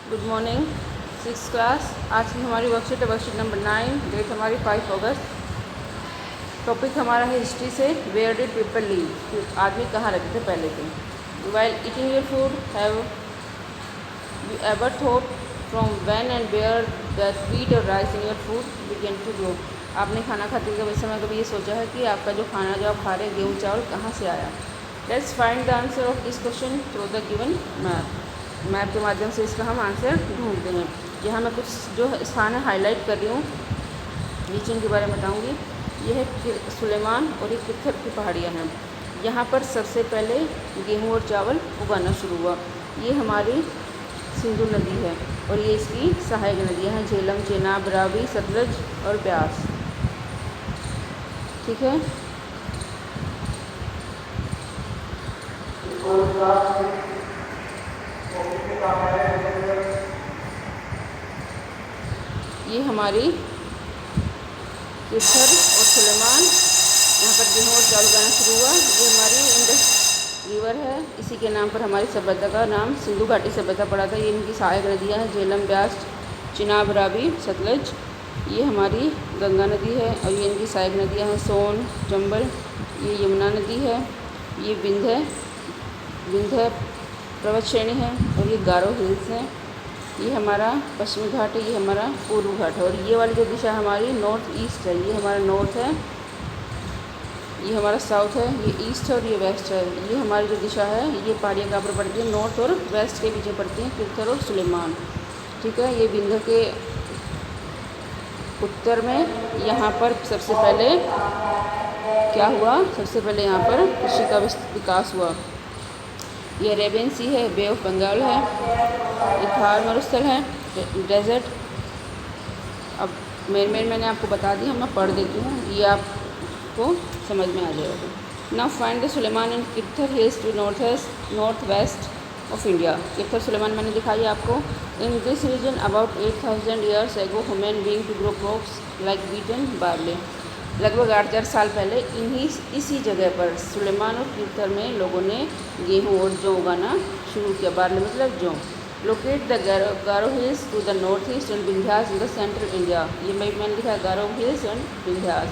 Good morning six class. आज की हमारी वर्कशीट नंबर 9, डेट हमारी 5 अगस्त। टॉपिक हमारा है हिस्ट्री से। वेयर डिड पीपल लीव, आदमी कहाँ रहते थे पहले के। While eating your food have you ever thought from when and where that wheat और rice in your food began to grow. आपने खाना खाते हुए समय कभी ये सोचा है कि आपका जो खाना जो आप खा रहे हैं गेहूँ चावल कहाँ से आया। Let's find the answer of this question through the given map के माध्यम से इसका हम आंसर ढूंढते हैं। यहाँ मैं कुछ जो स्थान है हाईलाइट कर रही हूँ, रीजन के बारे में बताऊँगी। यह है सुलेमान और ये कित्थर की पहाड़ियाँ हैं। यहाँ पर सबसे पहले गेहूँ और चावल उगाना शुरू हुआ। ये हमारी सिंधु नदी है और ये इसकी सहायक नदियाँ हैं झेलम, चेनाब, रावी, सतलज और ब्यास। ठीक है। ये हमारी कित्थर और सुलेमान, यहाँ पर गेहूँ और चावल उगाना शुरू हुआ। ये हमारी इंडस रिवर है, इसी के नाम पर हमारी सभ्यता का नाम सिंधु घाटी सभ्यता पड़ा था। ये इनकी सहायक नदियाँ हैं झेलम, ब्यास, चिनाब, रावी, सतलज। ये हमारी गंगा नदी है और ये इनकी सहायक नदियाँ हैं सोन, चंबल। ये यमुना नदी है, ये विंध्य पर्वत श्रेणी है और ये गारो हिल्स है। ये हमारा पश्चिमी घाट है, ये हमारा पूर्व घाट है और ये वाली जो दिशा हमारी नॉर्थ ईस्ट है। ये हमारा नॉर्थ है, ये हमारा साउथ है, ये ईस्ट है और ये वेस्ट है। ये हमारी जो दिशा है ये पहाड़ियाँ कहाँ पर पड़ती हैं, नॉर्थ और वेस्ट के पीछे पड़ती हैं, कित्थर और सुलेमान। ठीक है। ये विंध्य के उत्तर में यहाँ पर सबसे पहले क्या हुआ, सबसे पहले यहाँ पर कृषि का विकास हुआ। ये अरेबियन सी है, बे ऑफ बंगाल है, ये थार मरुस्थल है, डेजर्ट। अब मैंने आपको बता दी, मैं पढ़ देती हूँ, ये आपको समझ में आ जाएगा। Now find the Sulaiman and Kirthar hills to north west of India. Kirthar Sulaiman मैंने दिखाई आपको। In this region about 8000 years ago human being to grow crops like wheat and barley. लगभग 8000 साल पहले इसी जगह पर सुलेमान और कित्थर में लोगों ने गेहूँ और जौ उगाना शुरू किया। बार्ले मतलब जौ। Locate the Garo hills to the north east and Vindhyas in the central India. ये मैंने लिखा है Garo hills and Vindhyas.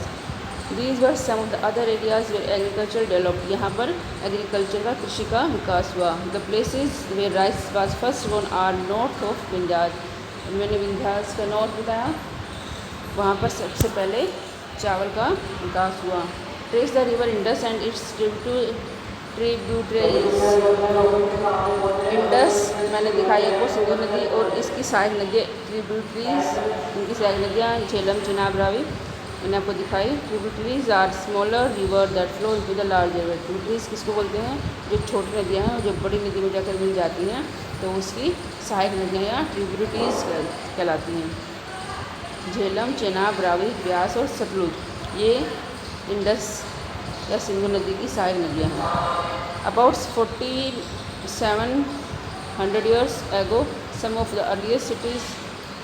These were some of the other areas where agriculture developed. यहाँ पर एग्रीकल्चर का कृषि का विकास हुआ। The places where rice was first grown are north of Vindhyas. मैंने विंध्यास का नॉर्थ बताया, वहाँ पर सबसे पहले चावल का विकास हुआ। Trace the river Indus and it's tributaries. Indus मैंने दिखाई आपको सिंधु नदी और इसकी सहायक नदियाँ ट्रिब्यूटरीज, इनकी सहायक नदियाँ झेलम, चिनाब, रावी मैंने आपको दिखाई। Tributaries are smaller river that flow into the large river. Tributaries किसको बोलते हैं, जो छोटी नदियाँ हैं जो बड़ी नदी में जाकर मिल जाती हैं, तो उसकी सहायक नदियाँ या ट्रिब्यूटरीज कहलाती हैं। झेलम, चेनाब, रावी, ब्यास और सतलुज ये इंडस या सिंधु नदी की सहायक नदियाँ हैं। About 4700 years ago some of the earliest cities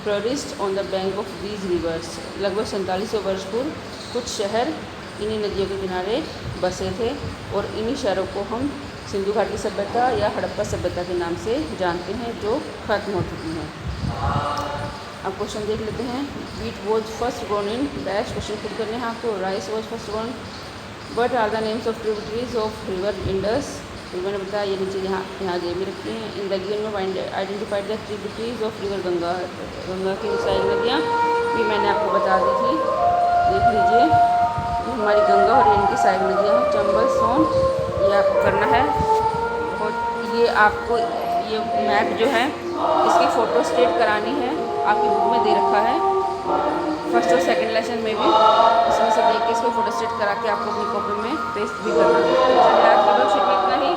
flourished on the bank of these rivers. लगभग 4700 वर्ष पूर्व कुछ शहर इन्हीं नदियों के किनारे बसे थे और इन्हीं शहरों को हम सिंधु घाटी सभ्यता या हड़प्पा सभ्यता के नाम से जानते हैं, जो खत्म हो चुकी हैं। अब क्वेश्चन देख लेते हैं। Wheat was first grown in dash. Question खुद करने हैं आपको। Rice was first grown. What are the names of tributaries of river Indus. फिर मैंने बताया ये नीचे यहाँ जे भी रखी हैं। इन द गिवन में identified the tributaries of river Ganga. Ganga की सहायक नदियाँ भी मैंने आपको बता दी थी, देख लीजिए। ये हमारी गंगा और इनकी सहायक नदियाँ हैं चंबल, सोन। ये आपको करना है बहुत। ये आपको ये मैप जो है इसकी फ़ोटो स्टेट करानी है, आपकी बुक में दे रखा है फर्स्ट और सेकंड लेसन में भी। इसमें से देख के इसको फ़ोटो स्टेट करा के आपको अपनी कॉपी में पेस्ट भी करना है। चलिए आज के बस इतना ही।